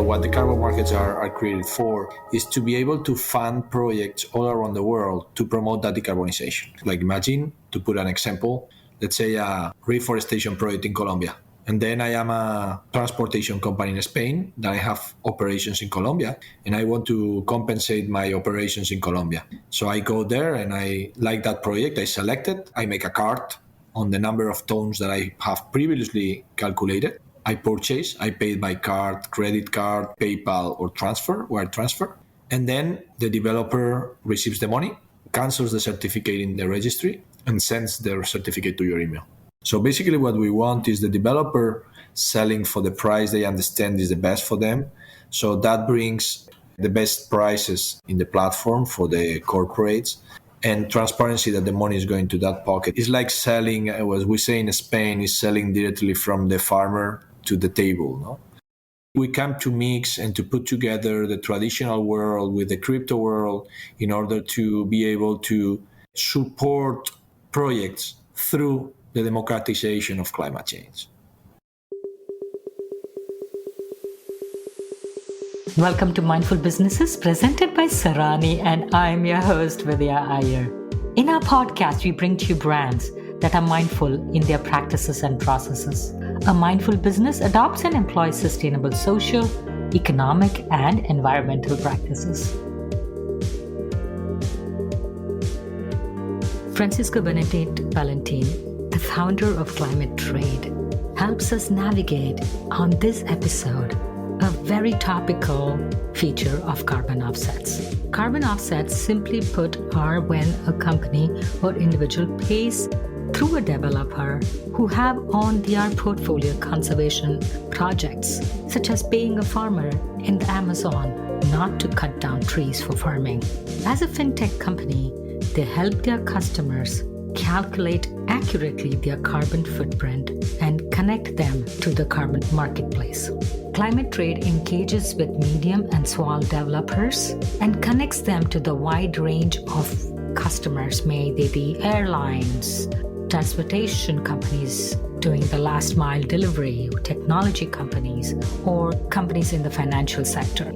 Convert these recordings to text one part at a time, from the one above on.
What the carbon markets are created for is to be able to fund projects all around the world to promote that decarbonization. Like imagine, to put an example, let's say a reforestation project in Colombia. And then I am a transportation company in Spain that I have operations in Colombia, and I want to compensate my operations in Colombia. So I go there and I like that project. I select it. I make a card on the number of tons that I have previously calculated. I purchase, I pay by card, credit card, PayPal, or wire transfer. And then the developer receives the money, cancels the certificate in the registry, and sends their certificate to your email. So basically what we want is the developer selling for the price they understand is the best for them. So that brings the best prices in the platform for the corporates and transparency that the money is going to that pocket. It's like selling, as we say in Spain, is selling directly from the farmer to the table. No? We come to mix and to put together the traditional world with the crypto world in order to be able to support projects through the democratization of climate change. Welcome to Mindful Businesses, presented by Sarani, and I'm your host, Vidya Iyer. In our podcast, we bring to you brands that are mindful in their practices and processes. A mindful business adopts and employs sustainable social, economic, and environmental practices. Benedicto Valentine, the founder of CLIMATETRADE, helps us navigate on this episode a very topical feature of carbon offsets. Carbon offsets, simply put, are when a company or individual pays through a developer who have on their portfolio conservation projects, such as paying a farmer in the Amazon not to cut down trees for farming. As a fintech company, they help their customers calculate accurately their carbon footprint and connect them to the carbon marketplace. CLIMATETRADE engages with medium and small developers and connects them to the wide range of customers, may they be airlines, transportation companies doing the last mile delivery, technology companies, or companies in the financial sector.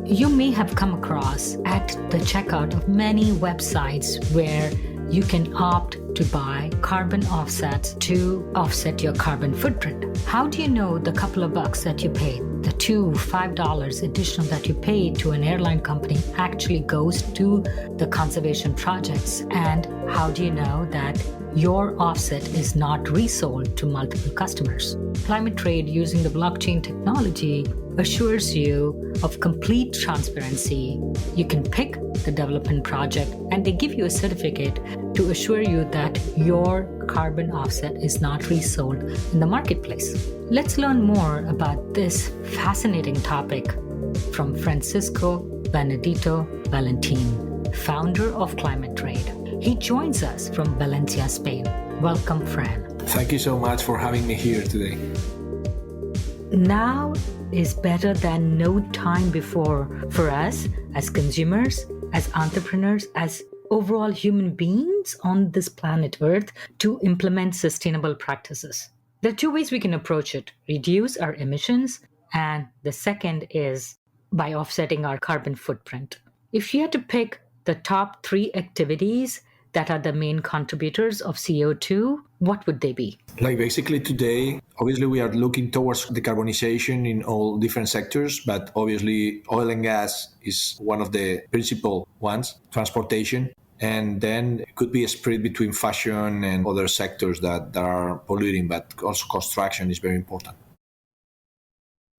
You may have come across at the checkout of many websites where you can opt to buy carbon offsets to offset your carbon footprint. How do you know the couple of bucks that you paid, the $5 additional that you paid to an airline company actually goes to the conservation projects? And how do you know that your offset is not resold to multiple customers? CLIMATETRADE, using the blockchain technology, assures you of complete transparency. You can pick the development project and they give you a certificate to assure you that your carbon offset is not resold in the marketplace. Let's learn more about this fascinating topic from Benedicto Valentine, founder of CLIMATETRADE. He joins us from Valencia, Spain. Welcome, Fran. Thank you so much for having me here today. Now is better than no time before for us as consumers, as entrepreneurs, as overall human beings on this planet Earth to implement sustainable practices. There are two ways we can approach it: reduce our emissions, and the second is by offsetting our carbon footprint. If you had to pick the top 3 activities that are the main contributors of CO2, what would they be? Like basically today, obviously we are looking towards decarbonization in all different sectors, but obviously oil and gas is one of the principal ones, transportation, and then it could be a spread between fashion and other sectors that are polluting, but also construction is very important.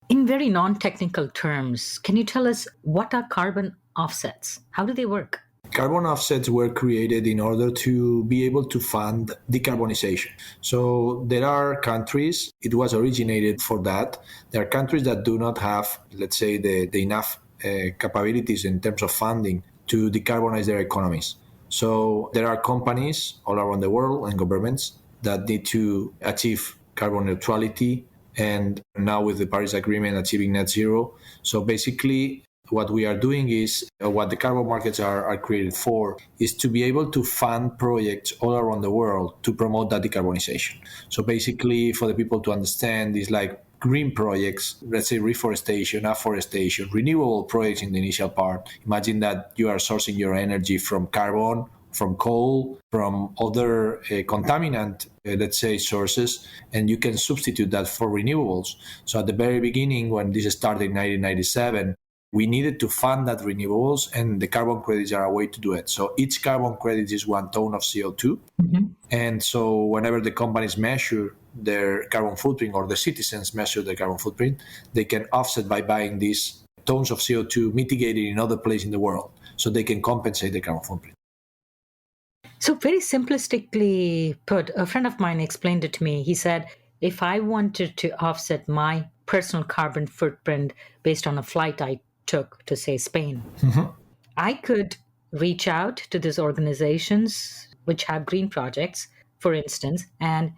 In very non-technical terms, can you tell us what are carbon offsets? How do they work? Carbon offsets were created in order to be able to fund decarbonization. So there are countries, it was originated for that. There are countries that do not have, let's say, the enough capabilities in terms of funding to decarbonize their economies. So there are companies all around the world and governments that need to achieve carbon neutrality, and now with the Paris Agreement achieving net zero. So basically, what we are doing is, what the carbon markets are created for, is to be able to fund projects all around the world to promote that decarbonization. So basically, for the people to understand, is like green projects, let's say reforestation, afforestation, renewable projects in the initial part. Imagine that you are sourcing your energy from carbon, from coal, from other contaminant, let's say, sources, and you can substitute that for renewables. So at the very beginning, when this started in 1997, we needed to fund that renewables, and the carbon credits are a way to do it. So each carbon credit is 1 ton of CO2. And so whenever the companies measure their carbon footprint, or the citizens measure their carbon footprint, they can offset by buying these tons of CO2 mitigated in other places in the world, so they can compensate the carbon footprint. So, very simplistically put, a friend of mine explained it to me. He said, if I wanted to offset my personal carbon footprint based on a flight I took to, say, Spain, I could reach out to these organizations which have green projects, for instance, and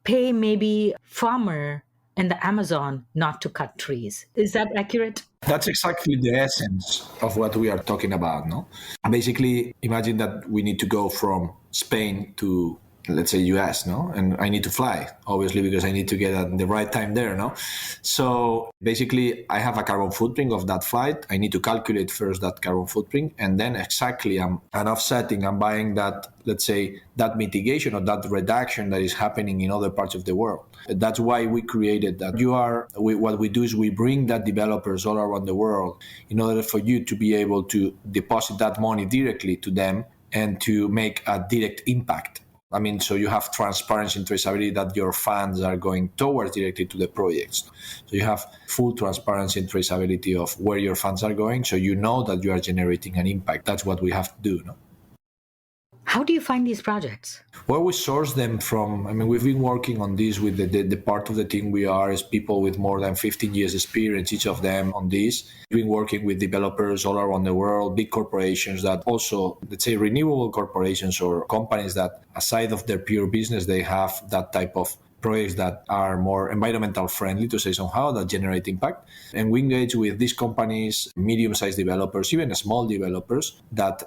pay maybe farmer in the Amazon not to cut trees. Is that accurate? That's exactly the essence of what we are talking about, no? Basically, imagine that we need to go from Spain to, let's say, US, no? And I need to fly, obviously, because I need to get at the right time there, no? So basically, I have a carbon footprint of that flight. I need to calculate first that carbon footprint, and then exactly I'm offsetting, I'm buying that, let's say, that mitigation or that reduction that is happening in other parts of the world. That's why we created that. What we do is we bring that developers all around the world in order for you to be able to deposit that money directly to them and to make a direct impact. I mean, so you have transparency and traceability that your funds are going towards directly to the projects. So you have full transparency and traceability of where your funds are going, so you know that you are generating an impact. That's what we have to do, no? How do you find these projects? Where we source them from, I mean, we've been working on this with the part of the team we are is people with more than 15 years experience, each of them on this. We've been working with developers all around the world, big corporations that also, let's say, renewable corporations or companies that, aside of their pure business, they have that type of projects that are more environmental friendly, to say somehow, that generate impact. And we engage with these companies, medium-sized developers, even small developers that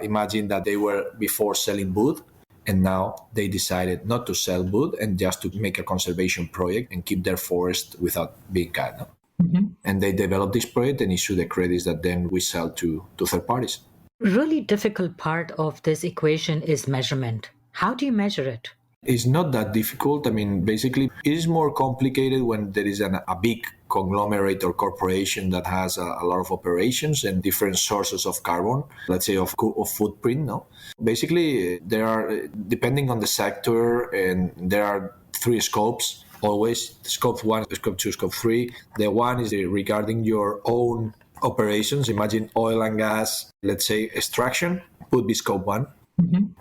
imagine that they were before selling wood, and now they decided not to sell wood and just to make a conservation project and keep their forest without being cut. No? And they develop this project and issue the credits that then we sell to third parties. Really difficult part of this equation is measurement. How do you measure it? It's not that difficult. I mean, basically, it is more complicated when there is a big conglomerate or corporation that has a lot of operations and different sources of carbon, let's say of footprint. No, basically, there are, depending on the sector, and there are 3 scopes. Always scope 1, scope 2, scope 3. The one is regarding your own operations. Imagine oil and gas, let's say extraction, would be scope 1.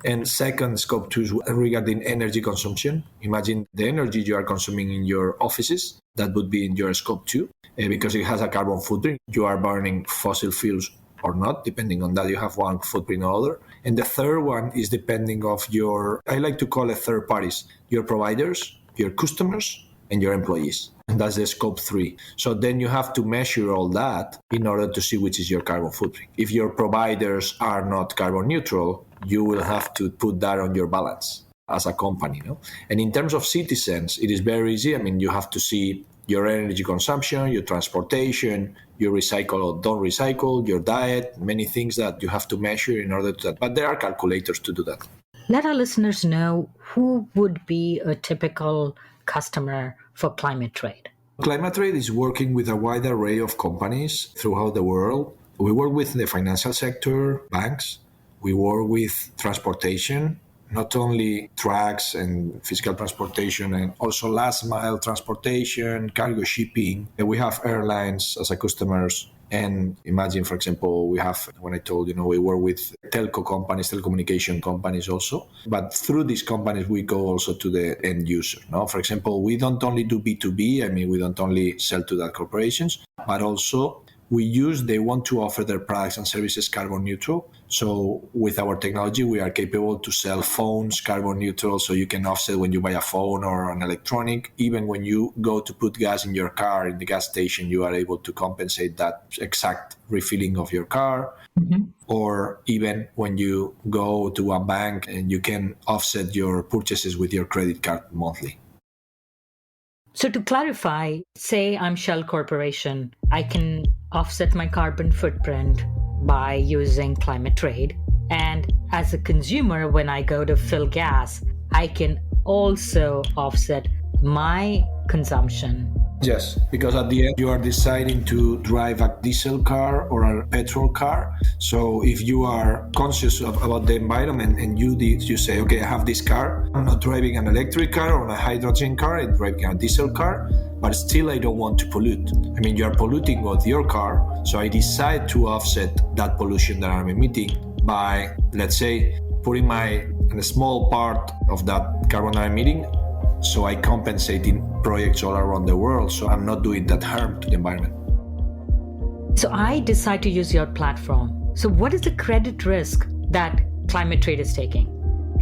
And second, scope 2 is regarding energy consumption. Imagine the energy you are consuming in your offices. That would be in your scope 2, because it has a carbon footprint. You are burning fossil fuels or not, depending on that. You have one footprint or other. And the third one is depending of your, I like to call it third parties, your providers, your customers, and your employees. And that's the scope 3. So then you have to measure all that in order to see which is your carbon footprint. If your providers are not carbon neutral, you will have to put that on your balance as a company. No? And in terms of citizens, it is very easy. I mean, you have to see your energy consumption, your transportation, your recycle or don't recycle, your diet, many things that you have to measure in order to that. But there are calculators to do that. Let our listeners know who would be a typical customer for ClimateTrade. ClimateTrade is working with a wide array of companies throughout the world. We work with the financial sector, banks. We work with transportation, not only trucks and physical transportation, and also last mile transportation, cargo shipping. And we have airlines as a customers. And imagine, for example, we have, when I told, we work with telco companies, telecommunication companies also. But through these companies, we go also to the end user. No? For example, we don't only do B2B. I mean, we don't only sell to that corporations, but also they want to offer their products and services carbon neutral. So with our technology, we are capable to sell phones carbon neutral. So you can offset when you buy a phone or an electronic. Even when you go to put gas in your car in the gas station, you are able to compensate that exact refilling of your car. Or even when you go to a bank and you can offset your purchases with your credit card monthly. So to clarify, say I'm Shell Corporation, I can offset my carbon footprint by using ClimateTrade. And as a consumer, when I go to fill gas, I can also offset my consumption. Yes, because at the end you are deciding to drive a diesel car or a petrol car. So if you are conscious about the environment and you say, okay, I have this car, I'm not driving an electric car or a hydrogen car, I'm driving a diesel car, but still I don't want to pollute. I mean, you are polluting with your car, so I decide to offset that pollution that I'm emitting by, let's say, putting a small part of that carbon that I'm emitting, so I compensate in projects all around the world, so I'm not doing that harm to the environment. So I decide to use your platform. So what is the credit risk that ClimateTrade is taking?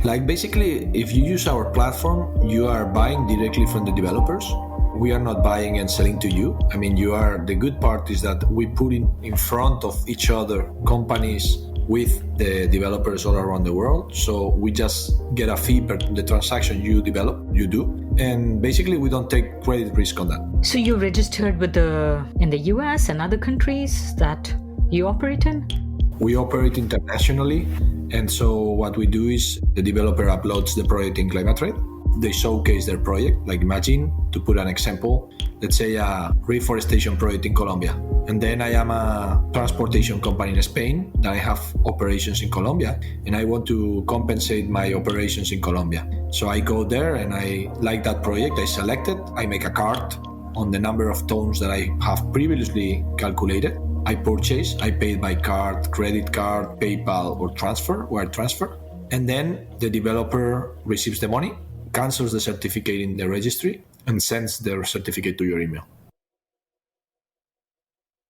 Like basically, if you use our platform, you are buying directly from the developers. We are not buying and selling to you. I mean, the good part is that we put in front of each other companies with the developers all around the world. So we just get a fee per the transaction you do. And basically we don't take credit risk on that. So you registered in the US and other countries that you operate in? We operate internationally. And so what we do is the developer uploads the project in ClimateTrade. They showcase their project. Like imagine, to put an example, let's say a reforestation project in Colombia. And then I am a transportation company in Spain that I have operations in Colombia, and I want to compensate my operations in Colombia. So I go there and I like that project, I select it, I make a card on the number of tons that I have previously calculated. I purchase, I pay by card, credit card, PayPal, or wire transfer. And then the developer receives the money, cancels the certificate in the registry, and sends their certificate to your email.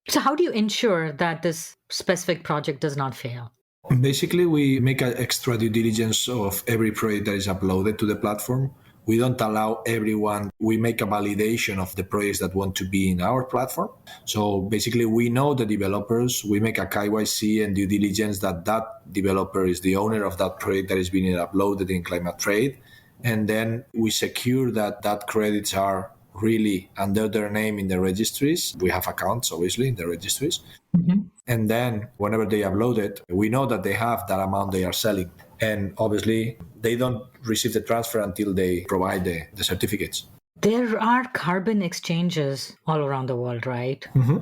So how do you ensure that this specific project does not fail? Basically, we make an extra due diligence of every project that is uploaded to the platform. We don't allow everyone. We make a validation of the projects that want to be in our platform. So basically, we know the developers. We make a KYC and due diligence that developer is the owner of that project that is being uploaded in ClimateTrade. And then we secure that credits are really under their name in the registries. We have accounts, obviously, in the registries. Mm-hmm. And then whenever they upload it, we know that they have that amount they are selling. And obviously, they don't receive the transfer until they provide the certificates. There are carbon exchanges all around the world, right? Mm-hmm.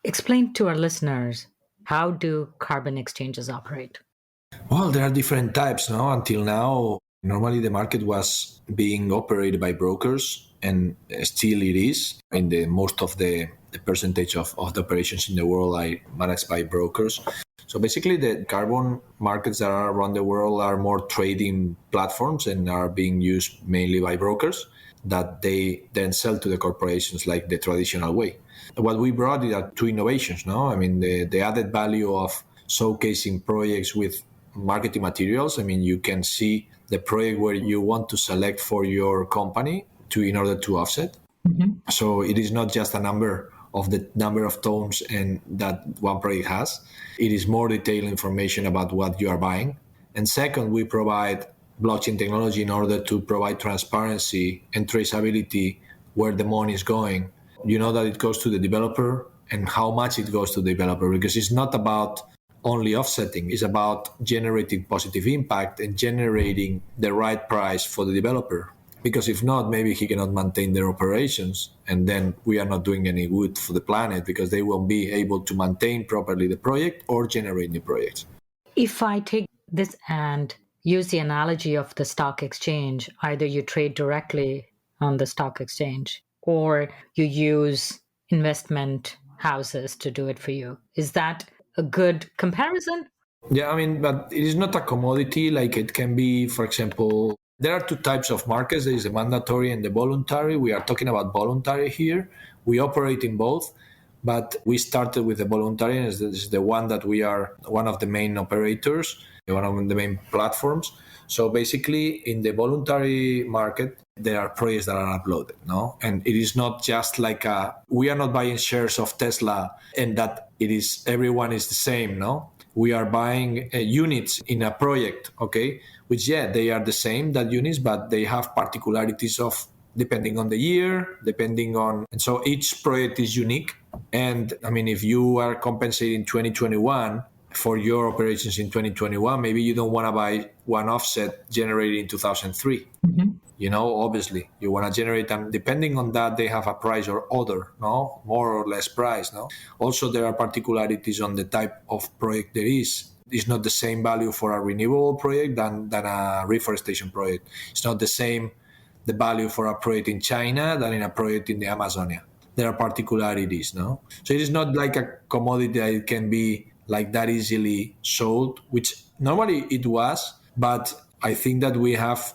Explain to our listeners, how do carbon exchanges operate? Well, there are different types, no? Until now, normally the market was being operated by brokers, and still it is. In most of the percentage of the operations in the world are managed by brokers. So basically the carbon markets that are around the world are more trading platforms and are being used mainly by brokers that they then sell to the corporations like the traditional way. What we brought are two innovations, no? I mean, the added value of showcasing projects with marketing materials. I mean, you can see the project where you want to select for your company in order to offset. Mm-hmm. So it is not just a number of the number of tons and that one project has. It is more detailed information about what you are buying. And second, we provide blockchain technology in order to provide transparency and traceability where the money is going. You know that it goes to the developer and how much it goes to the developer, because it's not about only offsetting. It's about generating positive impact and generating the right price for the developer. Because if not, maybe he cannot maintain their operations, and then we are not doing any good for the planet because they won't be able to maintain properly the project or generate new projects. If I take this and use the analogy of the stock exchange, either you trade directly on the stock exchange or you use investment houses to do it for you. Is that a good comparison? Yeah, I mean, but it is not a commodity like it can be, for example. There are two types of markets. There is the mandatory and the voluntary. We are talking about voluntary here. We operate in both, but we started with the voluntary, and this is the one that we are one of the main operators, one of the main platforms. So basically, in the voluntary market, there are projects that are uploaded, no? And it is not just like we are not buying shares of Tesla and that everyone is the same, no? We are buying units in a project, okay? Which, yeah, they are the same, that units, but they have particularities of depending on the year, and so each project is unique. And I mean, if you are compensating 2021 for your operations in 2021, maybe you don't want to buy one offset generated in 2003. Obviously you want to generate them. Depending on that, they have a price or other, no, more or less price, no. Also, there are particularities on the type of project there is. It's not the same value for a renewable project than a reforestation project. It's not the same the value for a project in China than in a project in the Amazonia. There are particularities, no? So it is not like a commodity that it can be like that easily sold, which normally it was, but I think that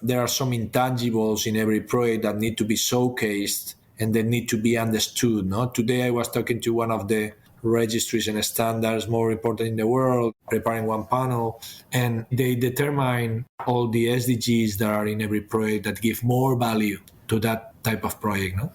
there are some intangibles in every project that need to be showcased and they need to be understood, no? Today I was talking to one of the registries and standards more important in the world, preparing one panel, and they determine all the SDGs that are in every project that give more value to that type of project, no?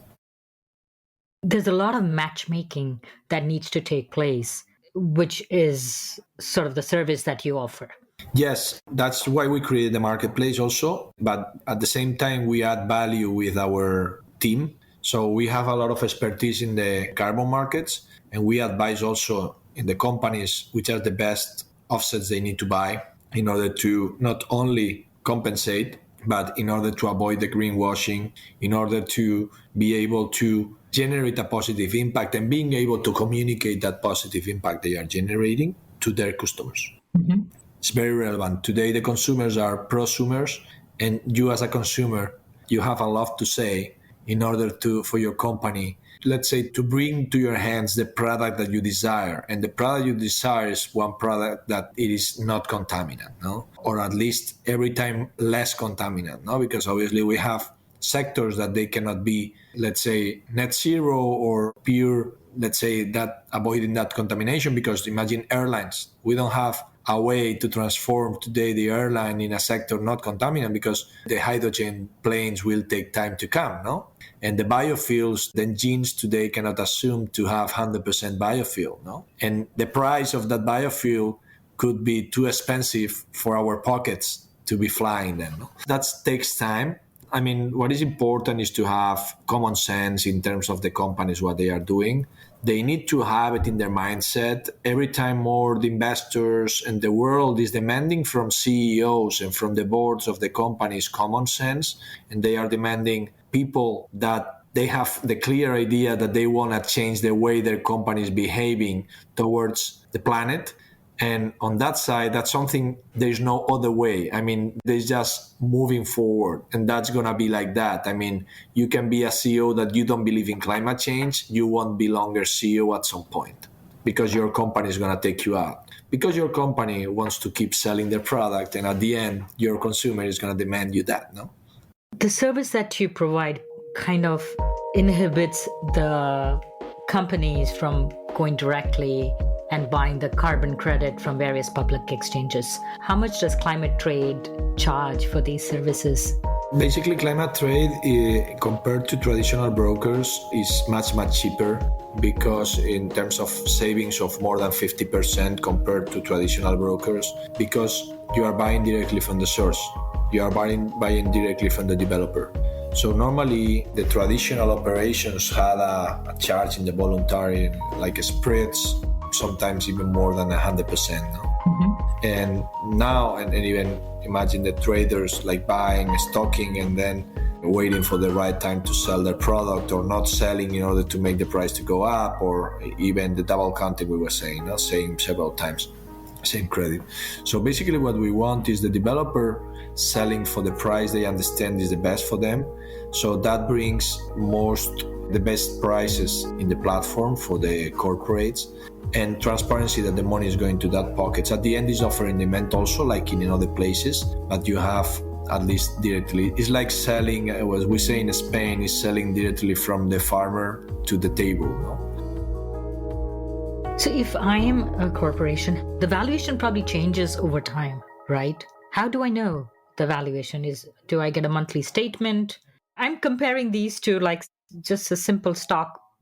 There's a lot of matchmaking that needs to take place, which is sort of the service that you offer. Yes, that's why we created the marketplace also, but at the same time we add value with our team. So we have a lot of expertise in the carbon markets, and we advise also in the companies which are the best offsets they need to buy in order to not only compensate, but in order to avoid the greenwashing, in order to be able to generate a positive impact and being able to communicate that positive impact they are generating to their customers. It's very relevant. Today, the consumers are prosumers, and you as a consumer, you have a lot to say in order for your company, let's say, to bring to your hands the product that you desire. And the product you desire is one product that it is not contaminant, no? Or at least every time less contaminant, no? Because obviously we have sectors that they cannot be, let's say, net zero or pure, let's say, that avoiding that contamination. Because imagine airlines. We don't have a way to transform today the airline in a sector not contaminant, because the hydrogen planes will take time to come, no? And the biofuels, the engines today cannot assume to have 100% biofuel, no? And the price of that biofuel could be too expensive for our pockets to be flying them, no? That takes time. I mean, what is important is to have common sense in terms of the companies, what they are doing. They need to have it in their mindset. Every time more the investors and the world is demanding from CEOs and from the boards of the companies common sense, and they are demanding people that they have the clear idea that they want to change the way their company is behaving towards the planet. And on that side, that's something, there's no other way. I mean, there's just moving forward, and that's going to be like that. I mean, you can be a CEO that you don't believe in climate change. You won't be longer CEO at some point because your company is going to take you out, because your company wants to keep selling their product. And at the end, your consumer is going to demand you that, no? The service that you provide kind of inhibits the companies from going directly and buying the carbon credit from various public exchanges. How much does ClimateTrade charge for these services? Basically, ClimateTrade, compared to traditional brokers, is much, much cheaper, because in terms of savings of more than 50% compared to traditional brokers, because you are buying directly from the source. You are buying directly from the developer. So normally the traditional operations had a charge in the voluntary, like spreads, sometimes even more than 100%. No? And now, and even imagine the traders like buying, stocking, and then waiting for the right time to sell their product, or not selling in order to make the price to go up, or even the double counting we were saying, not saying several times, same credit. So basically what we want is the developer selling for the price they understand is the best for them. So that brings the best prices in the platform for the corporates, and transparency that the money is going to that pockets. At the end is offering demand also, like in other places, but you have at least directly. It's like selling, as we say in Spain, is selling directly from the farmer to the table. No? So if I am a corporation, the valuation probably changes over time, right? How do I know the valuation is? Do I get a monthly statement? I'm comparing these to like just a simple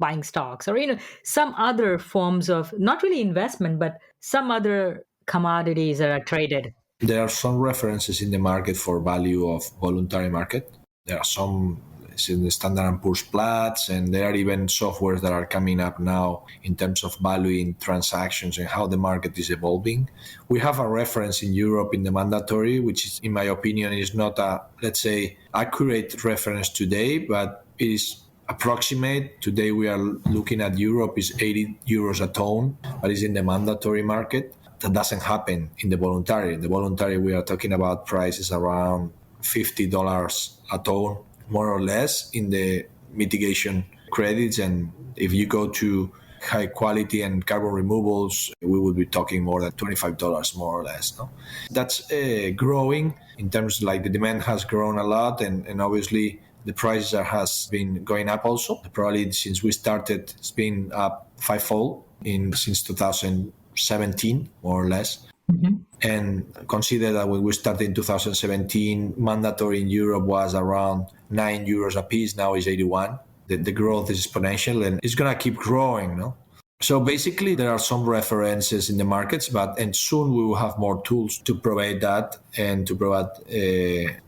buying stocks, or some other forms of, not really investment, but some other commodities that are traded. There are some references in the market for value of voluntary market. There are some it's in the Standard & Poor's Platts, and there are even softwares that are coming up now in terms of valuing transactions and how the market is evolving. We have a reference in Europe in the mandatory, which is, in my opinion, is not a, let's say, accurate reference today, but it is approximate. Today we are looking at Europe is 80 euros a ton, but it's in the mandatory market. That doesn't happen in the voluntary. In the voluntary, we are talking about prices around $50 a ton, more or less, in the mitigation credits. And if you go to high quality and carbon removals, we would be talking more than $25 more or less. No? That's growing in terms like the demand has grown a lot, and obviously the prices has been going up also. Probably since we started, it's been up fivefold since 2017, more or less. Mm-hmm. And consider that when we started in 2017, mandatory in Europe was around 9 euros a piece. Now it's 81. The growth is exponential, and it's going to keep growing. No? So basically, there are some references in the markets, and soon we will have more tools to provide that and to provide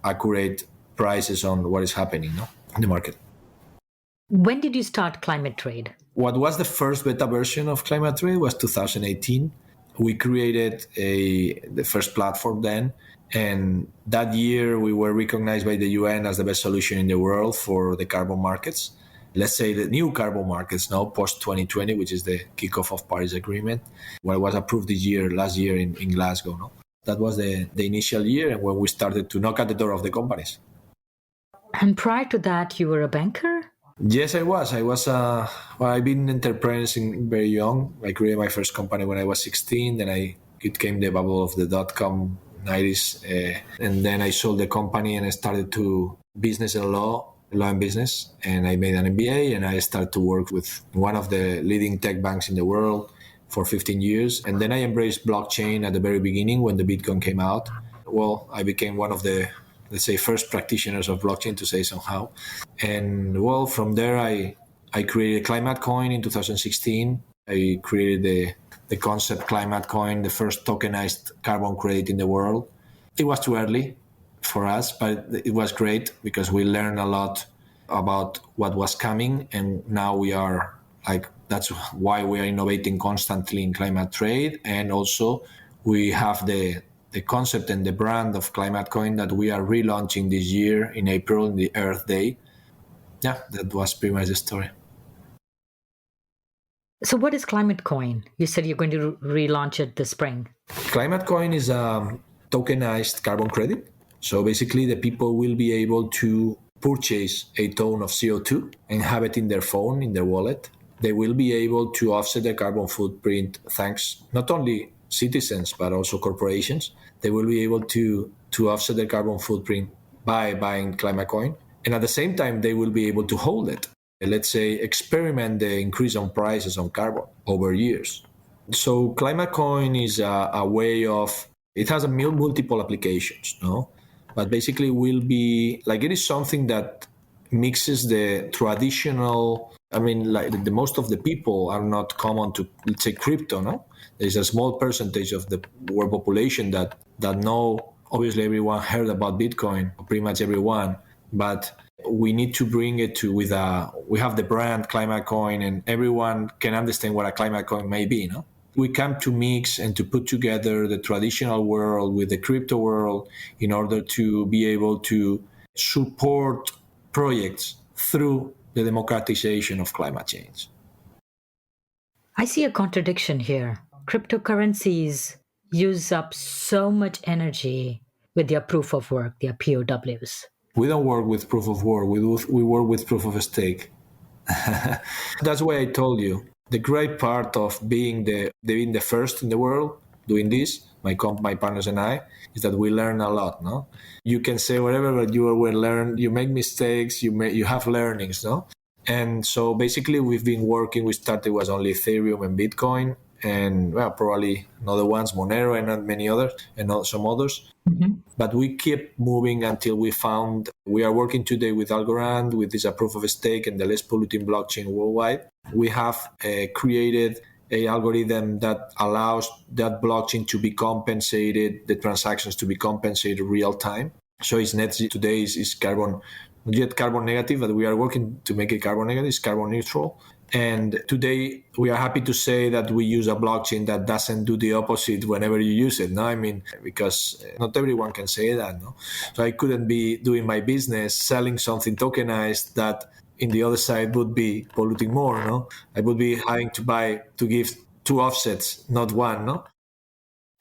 accurate prices on what is happening in the market. When did you start ClimateTrade? What was the first beta version of ClimateTrade was 2018. We created the first platform then, and that year we were recognized by the UN as the best solution in the world for the carbon markets. Let's say the new carbon markets now, post-2020, which is the kickoff of Paris Agreement, what was approved last year in Glasgow. No? That was the initial year, and when we started to knock at the door of the companies. And prior to that, you were a banker? Yes, I was. I've been entrepreneuring very young. I created my first company when I was 16. Then it came the bubble of the dot-com 90s. And then I sold the company and I started to business and law and business. And I made an MBA and I started to work with one of the leading tech banks in the world for 15 years. And then I embraced blockchain at the very beginning when the Bitcoin came out. Well, I became one of the, let's say, first practitioners of blockchain, to say somehow. And well, from there, I created Climate Coin in 2016. I created the concept Climate Coin, the first tokenized carbon credit in the world. It was too early for us, but it was great because we learned a lot about what was coming. And now we are that's why we are innovating constantly in ClimateTrade. And also we have the concept and the brand of Climate Coin that we are relaunching this year in April, in the Earth Day. Yeah, that was pretty much the story. So what is Climate Coin? You said you're going to relaunch it this spring. Climate Coin is a tokenized carbon credit. So basically the people will be able to purchase a ton of CO2 and have it in their phone, in their wallet. They will be able to offset their carbon footprint thanks not only citizens, but also corporations. They will be able to offset their carbon footprint by buying Climate Coin. And at the same time, they will be able to hold it. Let's say, experiment the increase on prices on carbon over years. So Climate Coin is a way of, it has multiple applications, no? But basically will be, it is something that mixes the traditional, the most of the people are not common to, let's say, crypto, no? There's a small percentage of the world population that know, obviously everyone heard about Bitcoin, pretty much everyone, but we need to bring it to we have the brand Climate Coin and everyone can understand what a Climate Coin may be, no? We come to mix and to put together the traditional world with the crypto world in order to be able to support projects through the democratization of climate change. I see a contradiction here. Cryptocurrencies use up so much energy with their proof of work, their POWs. We don't work with proof of work. We work with proof of stake. That's why I told you the great part of being the first in the world doing this, my partners and I, is that we learn a lot. No, you can say whatever, but you will learn. You make mistakes. You have learnings. No, and so basically we've been working. We started was only Ethereum and Bitcoin, and probably another ones, Monero, and not many others, and some others. Mm-hmm. But we keep moving until we are working today with Algorand, with this proof of stake and the less polluting blockchain worldwide. We have created an algorithm that allows that blockchain to be compensated, the transactions to be compensated real time. So it's net today is carbon not yet carbon negative, but we are working to make it carbon negative. It's carbon neutral. And today we are happy to say that we use a blockchain that doesn't do the opposite whenever you use it. No, I mean, because not everyone can say that. No, so I couldn't be doing my business selling something tokenized that in the other side would be polluting more. No, I would be having to give 2 offsets, not 1. No.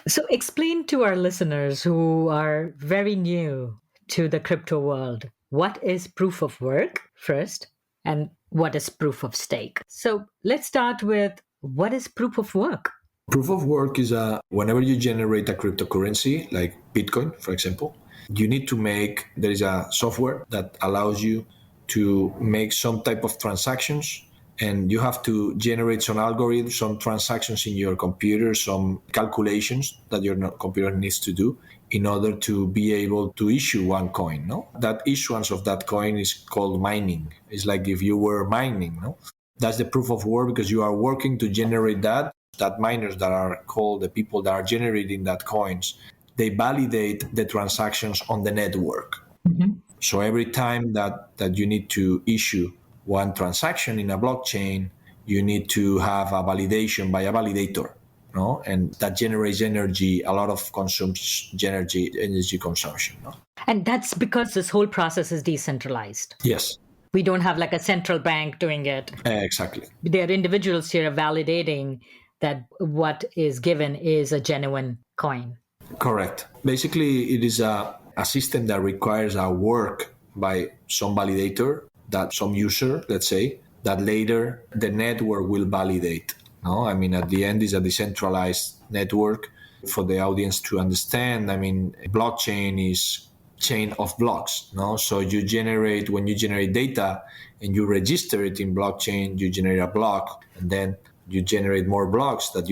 So explain to our listeners who are very new to the crypto world, what is proof of work first, and what is proof of stake? So let's start with, what is proof of work? Proof of work is whenever you generate a cryptocurrency, like Bitcoin, for example, there is a software that allows you to make some type of transactions, and you have to generate some algorithms, some transactions in your computer, some calculations that your computer needs to do in order to be able to issue one coin. No, that issuance of that coin is called mining. It's like if you were mining. No, that's the proof of work, because you are working to generate that. That miners that are called the people that are generating that coins, they validate the transactions on the network. Mm-hmm. So every time that you need to issue one transaction in a blockchain, you need to have a validation by a validator, no? And that generates energy, a lot of energy consumption. No? And that's because this whole process is decentralized. Yes. We don't have like a central bank doing it. Exactly. There are individuals here validating that what is given is a genuine coin. Correct. Basically, it is a system that requires a work by some validator, that some user, let's say, that later the network will validate. No, I mean, at the end is a decentralized network. For the audience to understand, I mean, blockchain is chain of blocks. No, so when you generate data and you register it in blockchain, you generate a block, and then you generate more blocks that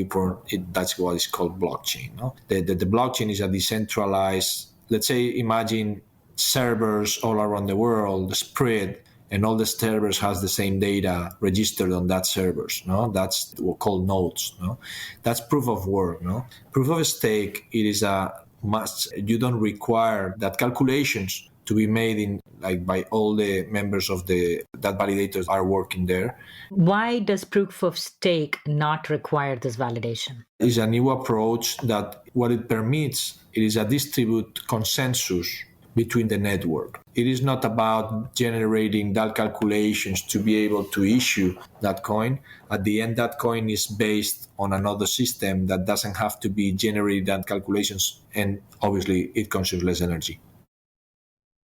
that's what is called blockchain. No, the blockchain is a decentralized. Let's say, imagine servers all around the world spread, and all the servers has the same data registered on that servers. No, that's what we call nodes. No, that's proof of work. No, proof of stake. It is a must. You don't require that calculations to be made by all the members of that validators are working there. Why does proof of stake not require this validation? It's a new approach that what it permits, it is a distributed consensus between the network. It is not about generating that calculations to be able to issue that coin. At the end, that coin is based on another system that doesn't have to be generated that calculations, and obviously it consumes less energy.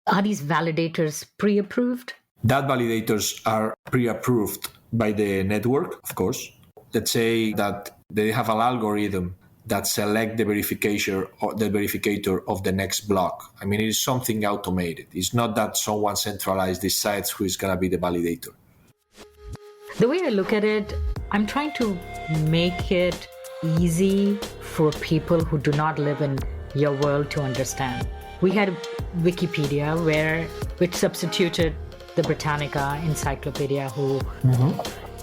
Are these validators pre-approved? That validators are pre-approved by the network, of course. Let's say that they have an algorithm that select the verificator of the next block. I mean, it is something automated. It's not that someone centralized decides who is going to be the validator. The way I look at it, I'm trying to make it easy for people who do not live in your world to understand. We had Wikipedia, which substituted the Britannica Encyclopedia, who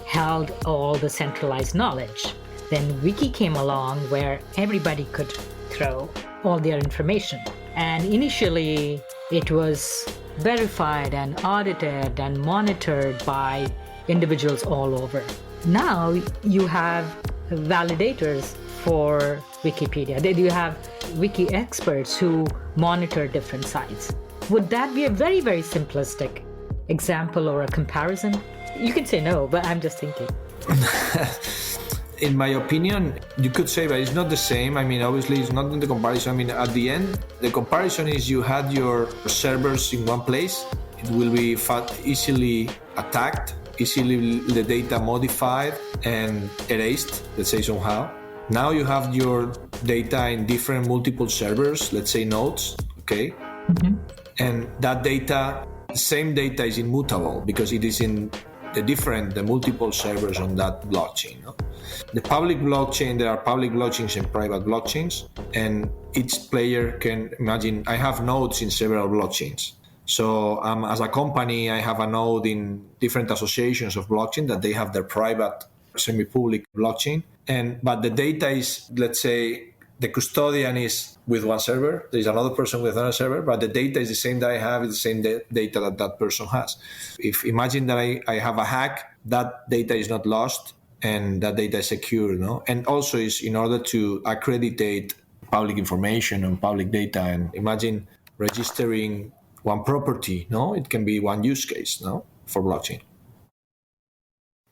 held all the centralized knowledge. Then Wiki came along, where everybody could throw all their information. And initially, it was verified and audited and monitored by individuals all over. Now you have validators for Wikipedia. You have wiki experts who monitor different sites. Would that be a very, very simplistic example or a comparison? You can say no, but I'm just thinking. In my opinion, you could say that it's not the same. I mean, obviously, it's not in the comparison. I mean, at the end, the comparison is you had your servers in one place. It will be easily attacked, easily the data modified and erased, let's say somehow. Now you have your data in different multiple servers, let's say nodes, okay? Mm-hmm. And that data, same data is immutable because it is in the multiple servers on that blockchain. No? The public blockchain, there are public blockchains and private blockchains, and each player can imagine, I have nodes in several blockchains. So as a company, I have a node in different associations of blockchain that they have their private semi-public blockchain. But the data is, let's say, the custodian is with one server, there's another person with another server, but the data is the same that I have, it's the same data that that person has. If imagine that I have a hack, that data is not lost and that data is secure, no? And also is in order to accreditate public information and public data, and imagine registering one property, no? It can be one use case, no? For blockchain.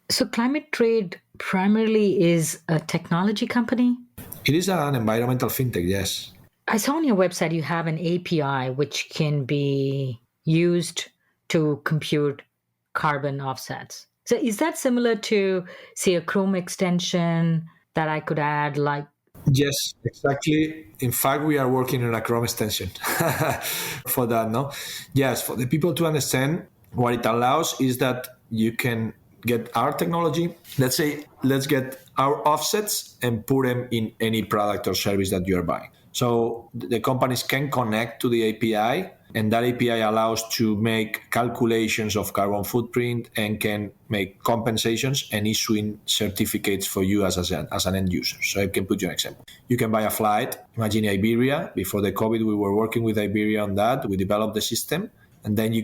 So ClimateTrade primarily is a technology company? It is an environmental fintech, yes. I saw on your website you have an API which can be used to compute carbon offsets. So is that similar to, say, a Chrome extension that I could add, like? Yes, exactly. In fact, we are working on a Chrome extension for that, no? Yes, for the people to understand, what it allows is that you can get our technology. Let's say, let's get our offsets and put them in any product or service that you are buying. So the companies can connect to the API, and that API allows to make calculations of carbon footprint and can make compensations and issuing certificates for you as an end user. So I can put you an example. You can buy a flight. Imagine Iberia. Before the COVID, we were working with Iberia on that. We developed the system, and then you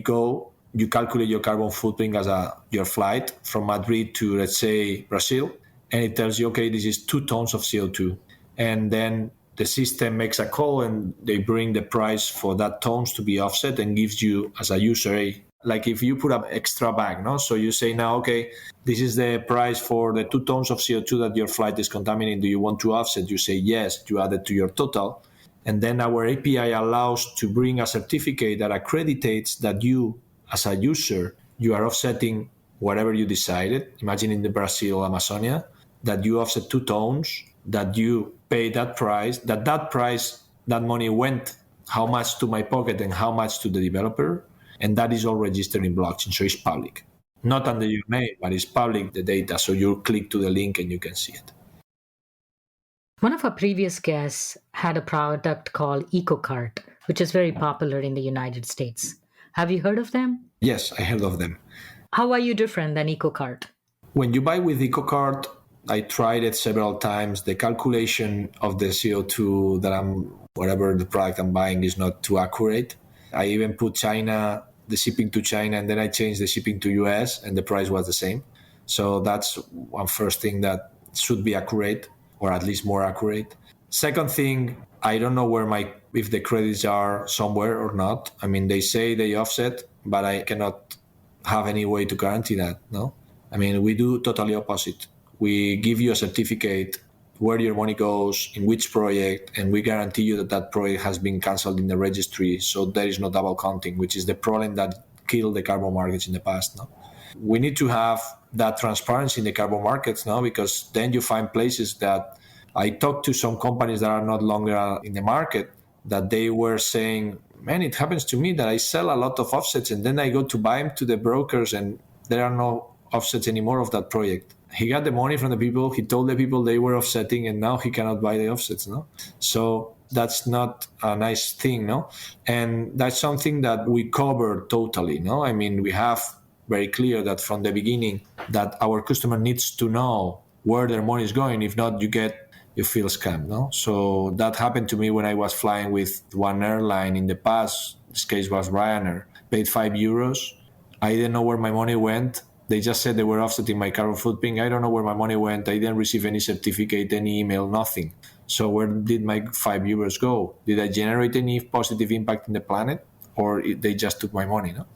calculate your carbon footprint as your flight from Madrid to, let's say, Brazil, and it tells you, okay, this is 2 tons of CO2. And then the system makes a call and they bring the price for that tons to be offset and gives you, as a user, like if you put an extra bag, no? So you say now, okay, this is the price for the 2 tons of CO2 that your flight is contaminating. Do you want to offset? You say yes, you add it to your total. And then our API allows to bring a certificate that accreditates that you, as a user, you are offsetting whatever you decided. Imagine in the Brazil Amazonia, that you offset 2 tons, that you pay that price, that money went how much to my pocket and how much to the developer, and that is all registered in blockchain, so it's public. Not under your name, but it's public, the data, so you click to the link and you can see it. One of our previous guests had a product called EcoCart, which is very popular in the United States. Have you heard of them? Yes, I heard of them. How are you different than EcoCart? When you buy with EcoCart, I tried it several times. The calculation of the CO2 whatever the product I'm buying is not too accurate. I even put China, the shipping to China, and then I changed the shipping to US, and the price was the same. So that's one first thing that should be accurate, or at least more accurate. Second thing, I don't know if the credits are somewhere or not. I mean, they say they offset, but I cannot have any way to guarantee that, no? I mean, we do totally opposite. We give you a certificate where your money goes, in which project, and we guarantee you that that project has been canceled in the registry, so there is no double counting, which is the problem that killed the carbon markets in the past, no? We need to have that transparency in the carbon markets now, because then you find places that I talked to some companies that are not longer in the market, that they were saying, man, it happens to me that I sell a lot of offsets and then I go to buy them to the brokers and there are no offsets anymore of that project. He got the money from the people, he told the people they were offsetting, and now he cannot buy the offsets, no? So that's not a nice thing, no? And that's something that we cover totally, no? I mean, we have very clear that from the beginning that our customer needs to know where their money is going. If not, you feel scammed, no? So that happened to me when I was flying with one airline in the past. This case was Ryanair. Paid €5. I didn't know where my money went. They just said they were offsetting my carbon footprint. I don't know where my money went. I didn't receive any certificate, any email, nothing. So where did my €5 go? Did I generate any positive impact in the planet, or they just took my money, no?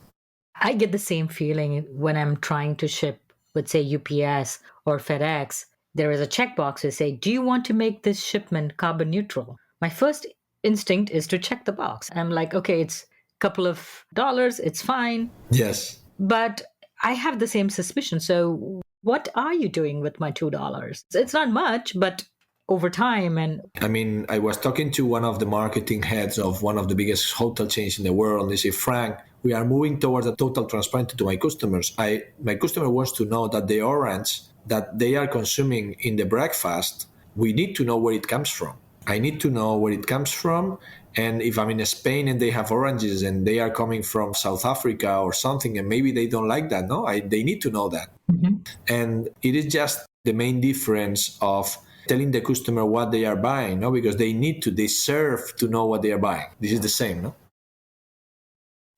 I get the same feeling when I'm trying to ship with, say, UPS or FedEx. There is a checkbox to say, do you want to make this shipment carbon neutral? My first instinct is to check the box. I'm like, okay, it's a couple of dollars, it's fine. Yes. But I have the same suspicion. So what are you doing with my $2? It's not much, but over time. And I mean, I was talking to one of the marketing heads of one of the biggest hotel chains in the world, and they say, Frank, we are moving towards a total transparency to my customers. My customer wants to know that the orange that they are consuming in the breakfast, we need to know where it comes from. I need to know where it comes from. And if I'm in Spain and they have oranges and they are coming from South Africa or something, and maybe they don't like that, no? They need to know that. Mm-hmm. And it is just the main difference of telling the customer what they are buying, no? Because they deserve to know what they are buying. This is the same, no?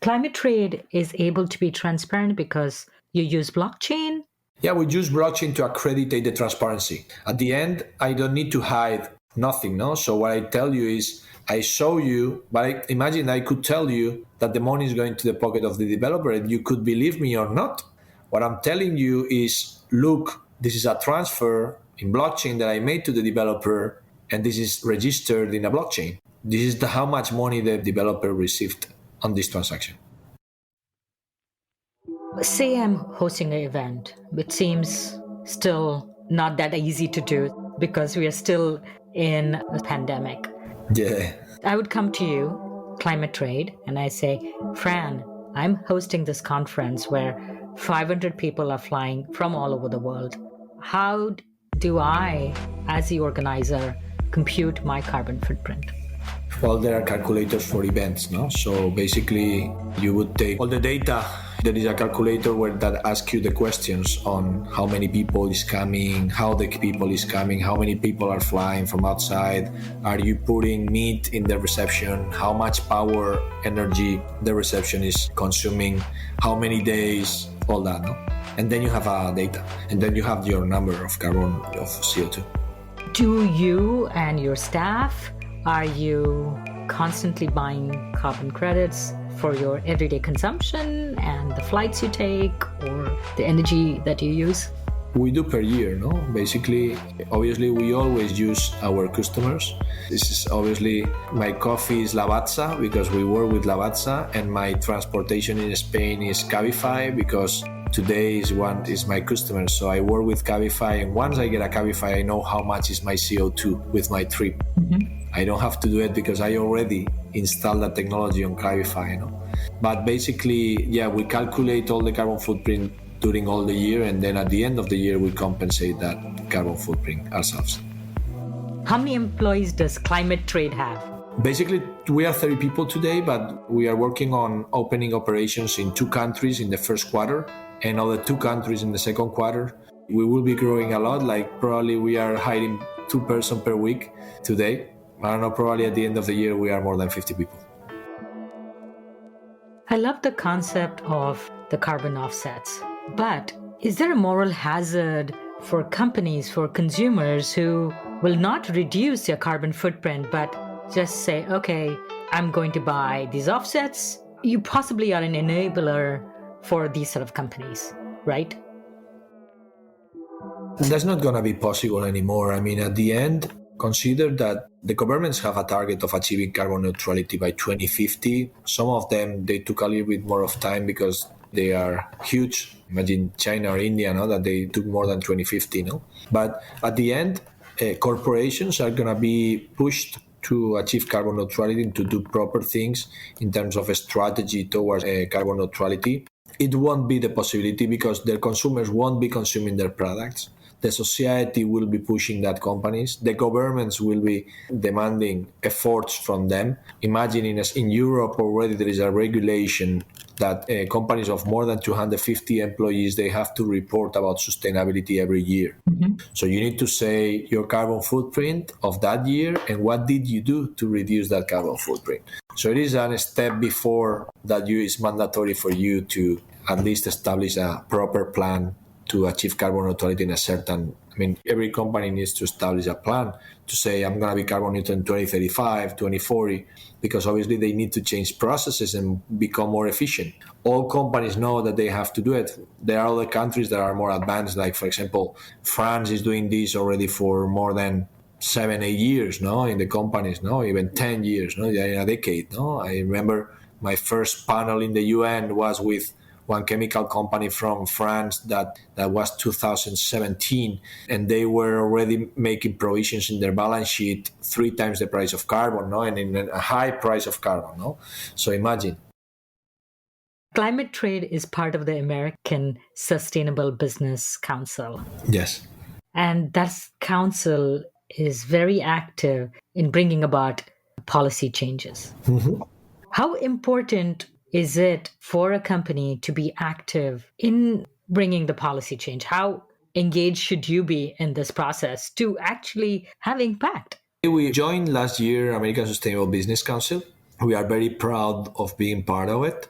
Climate trade is able to be transparent because you use blockchain. Yeah, we use blockchain to accreditate the transparency. At the end, I don't need to hide nothing, no? So what I tell you is, I show you, but imagine I could tell you that the money is going to the pocket of the developer and you could believe me or not. What I'm telling you is, look, this is a transfer in blockchain that I made to the developer and this is registered in a blockchain. This is how much money the developer received on this transaction. Say I'm hosting an event, which seems still not that easy to do because we are still in a pandemic. Yeah. I would come to you, ClimateTrade, and I say, Fran, I'm hosting this conference where 500 people are flying from all over the world. How do I, as the organizer, compute my carbon footprint? Well, there are calculators for events, no? So basically, you would take all the data. There is a calculator that asks you the questions on how many people is coming, how the people is coming, how many people are flying from outside, are you putting meat in the reception, how much power, energy the reception is consuming, how many days, all that, no? And then you have data, and then you have your number of carbon, of CO2. Do you and your staff, are you constantly buying carbon credits for your everyday consumption and the flights you take or the energy that you use? We do per year, no? Basically, obviously, we always use our customers. This is obviously, my coffee is Lavazza because we work with Lavazza, and my transportation in Spain is Cabify because today is my customer. So I work with Cabify, and once I get a Cabify, I know how much is my CO2 with my trip. Mm-hmm. I don't have to do it because I already installed that technology on Cabify, you know. But basically, yeah, we calculate all the carbon footprint during all the year, and then at the end of the year, we compensate that carbon footprint ourselves. How many employees does ClimateTrade have? Basically, we are 30 people today, but we are working on opening operations in 2 countries in the first quarter and other 2 countries in the second quarter. We will be growing a lot, like probably we are hiring 2 persons per week today. I don't know, probably at the end of the year, we are more than 50 people. I love the concept of the carbon offsets, but is there a moral hazard for companies, for consumers who will not reduce their carbon footprint, but just say, okay, I'm going to buy these offsets? You possibly are an enabler for these sort of companies, right? That's not going to be possible anymore. I mean, at the end, consider that the governments have a target of achieving carbon neutrality by 2050. Some of them, they took a little bit more of time because they are huge. Imagine China or India, no? That they took more than 2050. No? But at the end, corporations are going to be pushed to achieve carbon neutrality and to do proper things in terms of a strategy towards carbon neutrality. It won't be the possibility because their consumers won't be consuming their products. The society will be pushing that companies. The governments will be demanding efforts from them. Imagine in Europe already there is a regulation that companies of more than 250 employees, they have to report about sustainability every year. Mm-hmm. So you need to say your carbon footprint of that year and what did you do to reduce that carbon footprint. So it is a step before that it's mandatory for you to at least establish a proper plan to achieve carbon neutrality in a certain, every company needs to establish a plan to say, I'm going to be carbon neutral in 2035, 2040, because obviously they need to change processes and become more efficient. All companies know that they have to do it. There are other countries that are more advanced, like, for example, France is doing this already for more than 7-8 years, no, in the companies, no, even 10 years, no, in a decade, no. I remember my first panel in the UN was with one chemical company from France that was 2017, and they were already making provisions in their balance sheet 3 times the price of carbon, no, and in a high price of carbon, no. So imagine. ClimateTrade is part of the American Sustainable Business Council. Yes. And that council is very active in bringing about policy changes. Mm-hmm. How important is it for a company to be active in bringing the policy change? How engaged should you be in this process to actually have impact? We joined last year American Sustainable Business Council. We are very proud of being part of it.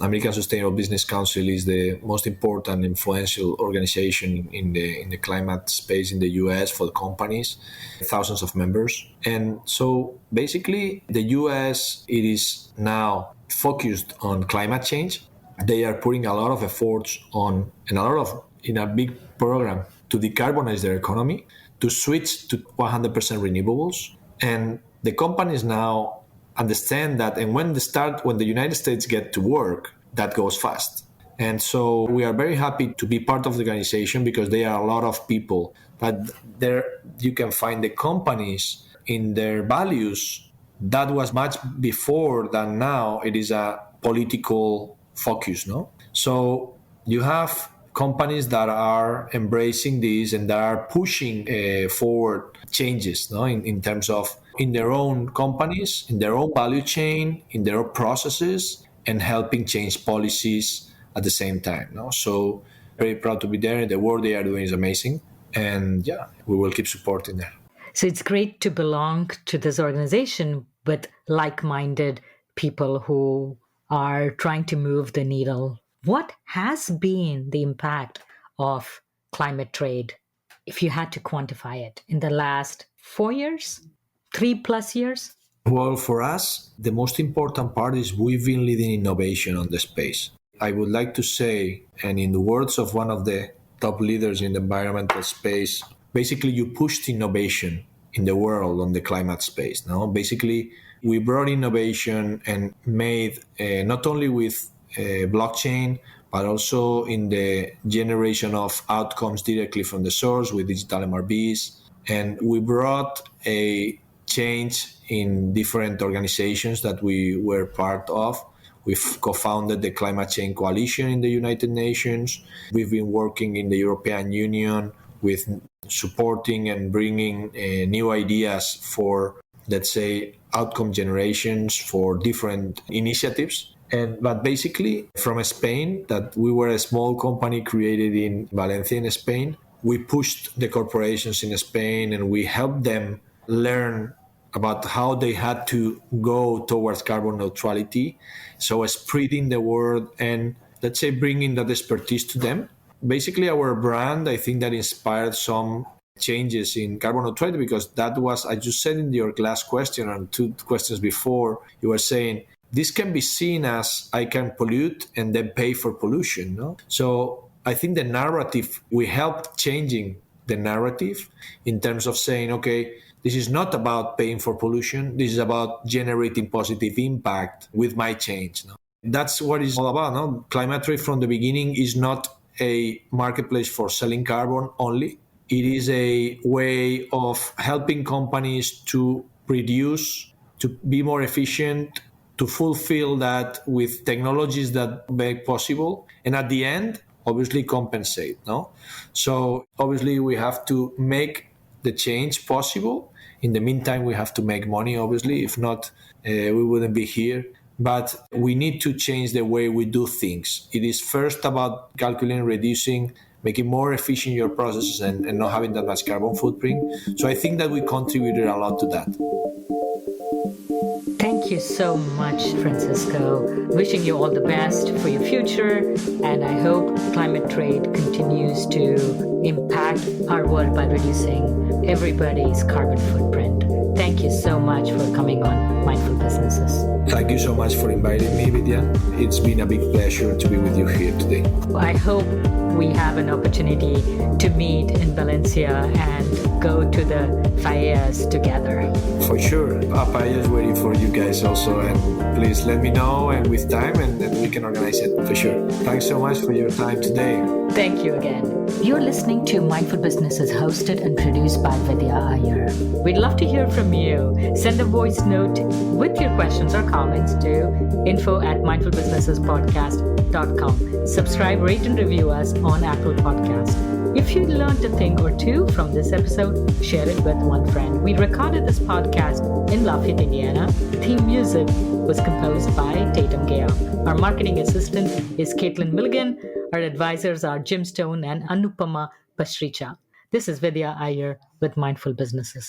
American Sustainable Business Council is the most important influential organization in the climate space in the US for the companies, thousands of members. And so basically the US, it is now focused on climate change. They are putting a lot of efforts on and in a big program to decarbonize their economy, to switch to 100% renewables. And the companies now understand that, and when the United States get to work, that goes fast. And so we are very happy to be part of the organization because there are a lot of people, but there you can find the companies in their values. That was much before than now. It is a political focus, no? So you have companies that are embracing this and that are pushing forward changes, no? In terms of in their own companies, in their own value chain, in their own processes, and helping change policies at the same time. No? So very proud to be there. The work they are doing is amazing. And yeah, we will keep supporting them. So it's great to belong to this organization with like-minded people who are trying to move the needle. What has been the impact of climate trade, if you had to quantify it, in the last 4 years, 3+ years? Well, for us, the most important part is we've been leading innovation on the space. I would like to say, and in the words of one of the top leaders in the environmental space, basically you pushed innovation in the world on the climate space. No? Basically, we brought innovation and made not only with blockchain, but also in the generation of outcomes directly from the source with digital MRBs. And we brought a change in different organizations that we were part of. We've co-founded the Climate Change Coalition in the United Nations. We've been working in the European Union with supporting and bringing new ideas for, let's say, outcome generations for different initiatives. But basically, from Spain, that we were a small company created in Valencia, in Spain, we pushed the corporations in Spain and we helped them learn about how they had to go towards carbon neutrality. So spreading the word and, let's say, bringing that expertise to them. Basically, our brand, I think that inspired some changes in carbon neutrality because that was, as you said in your last question and 2 questions before, you were saying, this can be seen as I can pollute and then pay for pollution. No? So I think the narrative, we helped changing the narrative in terms of saying, okay, this is not about paying for pollution. This is about generating positive impact with my change. No? That's what it's all about. No? ClimateTrade from the beginning is not a marketplace for selling carbon only. It is a way of helping companies to reduce, to be more efficient, to fulfill that with technologies that make possible. And at the end, obviously compensate. No? So obviously we have to make the change possible. In the meantime, we have to make money, obviously. If not, we wouldn't be here. But we need to change the way we do things. It is first about calculating, reducing, making more efficient your processes and not having that much carbon footprint. So I think that we contributed a lot to that. Thank you so much, Francisco. Wishing you all the best for your future. And I hope ClimateTrade continues to impact our world by reducing everybody's carbon footprint. Thank you so much for coming on Mindful Businesses. Thank you so much for inviting me, Vidya. It's been a big pleasure to be with you here today. I hope we have an opportunity to meet in Valencia and go to the paellas together. For sure. Paella is waiting for you guys also. And please let me know and with time and we can organize it for sure. Thanks so much for your time today. Thank you again. You're listening to Mindful Businesses, hosted and produced by Vidya Iyer. We'd love to hear from you. Send a voice note with your questions or comments to info@mindfulbusinessespodcast.com. Subscribe, rate, and review us on Apple Podcast. If you learned a thing or two from this episode, share it with one friend. We recorded this podcast in Lafayette, Indiana. Theme music was composed by Tatum Gale. Our marketing assistant is Caitlin Milligan. Our advisors are Jim Stone and Anupama Pasricha. This is Vidya Iyer with Mindful Businesses.